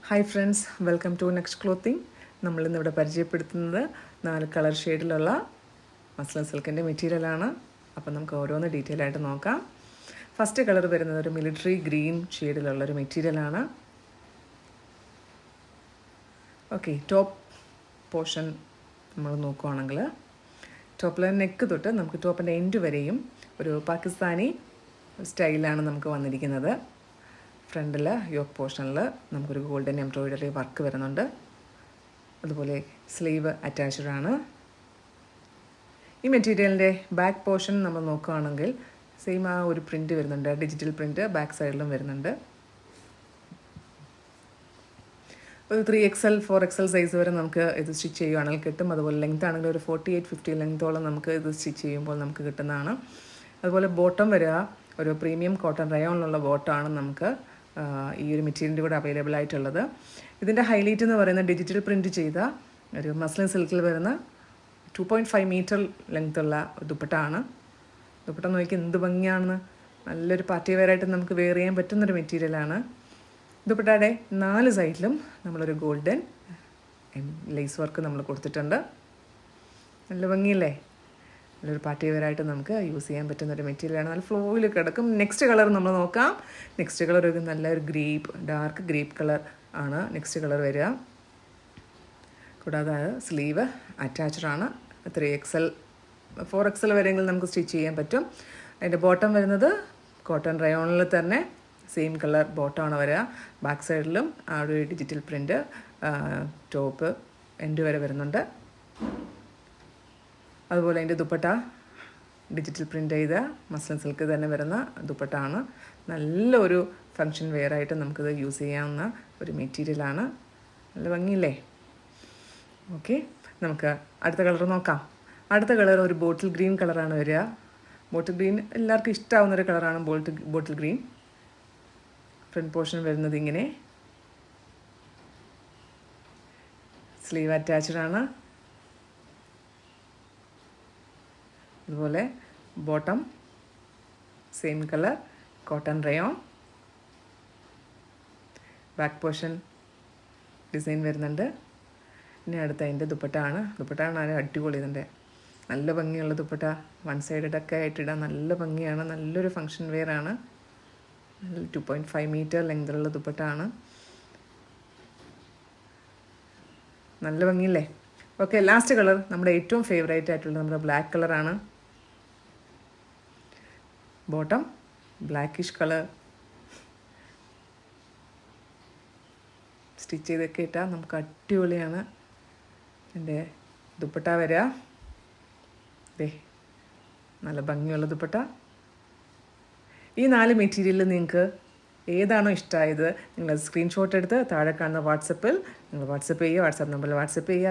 Hi friends, welcome to next clothing. നമ്മളിന്നിവിടെ പരിചയപ്പെടുത്തുന്നത് 4 colour ഷെയ്ഡിലുള്ള muslin സിൽക്കിൻ്റെ മെറ്റീരിയലാണ്. അപ്പം നമുക്ക് ഓരോന്ന് ഡീറ്റെയിൽ ആയിട്ട് നോക്കാം. ഫസ്റ്റ് കളർ വരുന്നത് ഒരു മിലിറ്ററി ഗ്രീൻ ഷെയ്ഡിലുള്ളൊരു മെറ്റീരിയലാണ്. ഓക്കെ, ടോപ്പ് പോർഷൻ നമ്മൾ നോക്കുകയാണെങ്കിൽ ടോപ്പിലെ നെക്ക് തൊട്ട് നമുക്ക് ടോപ്പിൻ്റെ എൻഡ് വരെയും ഒരു പാകിസ്ഥാനി സ്റ്റൈലാണ് നമുക്ക് വന്നിരിക്കുന്നത്. ഫ്രണ്ടിൽ യോക്ക് പോർഷനിൽ നമുക്കൊരു ഗോൾഡൻ എംബ്രോയിഡറി വർക്ക് വരുന്നുണ്ട്. അതുപോലെ സ്ലീവ് അറ്റാച്ച്ഡ് ആണ്. ഈ മെറ്റീരിയലിൻ്റെ ബാക്ക് പോർഷൻ നമ്മൾ നോക്കുകയാണെങ്കിൽ സെയിം ആ ഒരു പ്രിൻറ്റ് വരുന്നുണ്ട്, ഡിജിറ്റൽ പ്രിൻറ്റ് ബാക്ക് സൈഡിലും വരുന്നുണ്ട്. ഒരു 3XL 4XL സൈസ് വരെ നമുക്ക് ഇത് സ്റ്റിച്ച് ചെയ്യുകയാണെങ്കിൽ കിട്ടും. അതുപോലെ ലെങ്ത് ആണെങ്കിൽ ഒരു 48-50 ലെങ്തോളം നമുക്ക് ഇത് സ്റ്റിച്ച് ചെയ്യുമ്പോൾ നമുക്ക് കിട്ടുന്നതാണ്. അതുപോലെ ബോട്ടം വരിക ഒരു പ്രീമിയം കോട്ടൺ റയോണിലുള്ള ബോട്ടമാണ് നമുക്ക് ഈ ഒരു മെറ്റീരിയലിൻ്റെ കൂടെ അവൈലബിൾ ആയിട്ടുള്ളത്. ഇതിൻ്റെ ഹൈലൈറ്റ് എന്ന് പറയുന്നത് ഡിജിറ്റൽ പ്രിൻറ്റ് ചെയ്ത ഒരു മസ്ലിൻ സിൽക്കിൽ വരുന്ന 2.5 മീറ്റർ ലെങ്ത്തുള്ള ദുപ്പട്ടയാണ്. ദുപ്പട്ട നോക്കി എന്ത് ഭംഗിയാണെന്ന്. നല്ലൊരു പാർട്ടി വെയറായിട്ട് നമുക്ക് വെയർ ചെയ്യാൻ പറ്റുന്നൊരു മെറ്റീരിയലാണ്. ദുപ്പട്ടയുടെ 4 സൈഡിലും നമ്മളൊരു ഗോൾഡൻ ലേസ് വർക്ക് നമ്മൾ കൊടുത്തിട്ടുണ്ട്. നല്ല ഭംഗിയില്ലേ? നല്ലൊരു പാർട്ടി വെയറായിട്ട് നമുക്ക് യൂസ് ചെയ്യാൻ പറ്റുന്നൊരു മെറ്റീരിയലാണ്. നല്ല ഫ്ലോയിൽ കിടക്കും. നെക്സ്റ്റ് കളർ നമ്മൾ നോക്കാം. നെക്സ്റ്റ് കളർ ഒരു നല്ലൊരു ഡാർക്ക് ഗ്രേപ്പ് കളർ ആണ് നെക്സ്റ്റ് കളർ വരിക. കൂടാതെ സ്ലീവ് അറ്റാച്ച്ഡ് ആണ്. 3XL 4XL വരെയെങ്കിലും നമുക്ക് സ്റ്റിച്ച് ചെയ്യാൻ പറ്റും. അതിൻ്റെ ബോട്ടം വരുന്നത് കോട്ടൺ റയോണിൽ തന്നെ സെയിം കളർ ബോട്ടമാണ് വരിക. ബാക്ക് സൈഡിലും ആ ഒരു ഡിജിറ്റൽ പ്രിൻറ്റ് ടോപ്പ് എൻഡ് വരെ വരുന്നുണ്ട്. അതുപോലെ അതിൻ്റെ ദുപ്പട്ട ഡിജിറ്റൽ പ്രിൻ്റ് ചെയ്ത മസ്ലിൻ സിൽക്ക് തന്നെ വരുന്ന ദുപ്പട്ടയാണ്. നല്ലൊരു ഫങ്ഷൻ വെയറായിട്ട് നമുക്കിത് യൂസ് ചെയ്യാവുന്ന ഒരു മെറ്റീരിയലാണ്. നല്ല ഭംഗിയില്ലേ? ഓക്കെ, നമുക്ക് അടുത്ത കളർ നോക്കാം. അടുത്ത കളർ ഒരു ബോട്ടിൽ ഗ്രീൻ കളറാണ് വരിക. ബോട്ടിൽ ഗ്രീൻ എല്ലാവർക്കും ഇഷ്ടമാവുന്നൊരു കളറാണ് ബോട്ടിൽ ഗ്രീൻ. ഫ്രണ്ട് പോർഷൻ വരുന്നത് ഇങ്ങനെ, സ്ലീവ് അറ്റാച്ച്ഡ് ആണ്. അതുപോലെ bottom same colour cotton rayon. Back portion design വരുന്നുണ്ട്. ഇനി അടുത്ത അതിൻ്റെ ദുപ്പട്ടയാണ്. ദുപ്പട്ടയാണ് അടിപൊളി. ഇതിൻ്റെ നല്ല ഭംഗിയുള്ള ദുപ്പട്ട. വൺ സൈഡൊക്കെ ആയിട്ടിടാൻ നല്ല ഭംഗിയാണ്. നല്ലൊരു ഫങ്ഷൻ വെയർ ആണ്. 2.5 മീറ്റർ ലെങ്തിലുള്ള ദുപ്പട്ടയാണ്. നല്ല ഭംഗിയില്ലേ? ഓക്കെ, ലാസ്റ്റ് കളർ നമ്മുടെ ഏറ്റവും ഫേവറേറ്റ് ആയിട്ടുള്ള നമ്മുടെ ബ്ലാക്ക് കളറാണ്. Bottom blackish colour. സ്റ്റിച്ച് ചെയ്തൊക്കെ ഇട്ടാൽ നമുക്ക് അടിപൊളിയാണ്. എൻ്റെ ദുപ്പട്ട വരിക നല്ല ഭംഗിയുള്ള ദുപ്പട്ട. ഈ 4 മെറ്റീരിയലിൽ നിങ്ങൾക്ക് ഏതാണോ ഇഷ്ടമായത് നിങ്ങൾ സ്ക്രീൻഷോട്ട് എടുത്ത് താഴെ കാണുന്ന വാട്സപ്പിൽ നിങ്ങൾ വാട്സപ്പ് ചെയ്യുക. വാട്സാപ്പ് നമ്പറിൽ വാട്സപ്പ് ചെയ്യുക.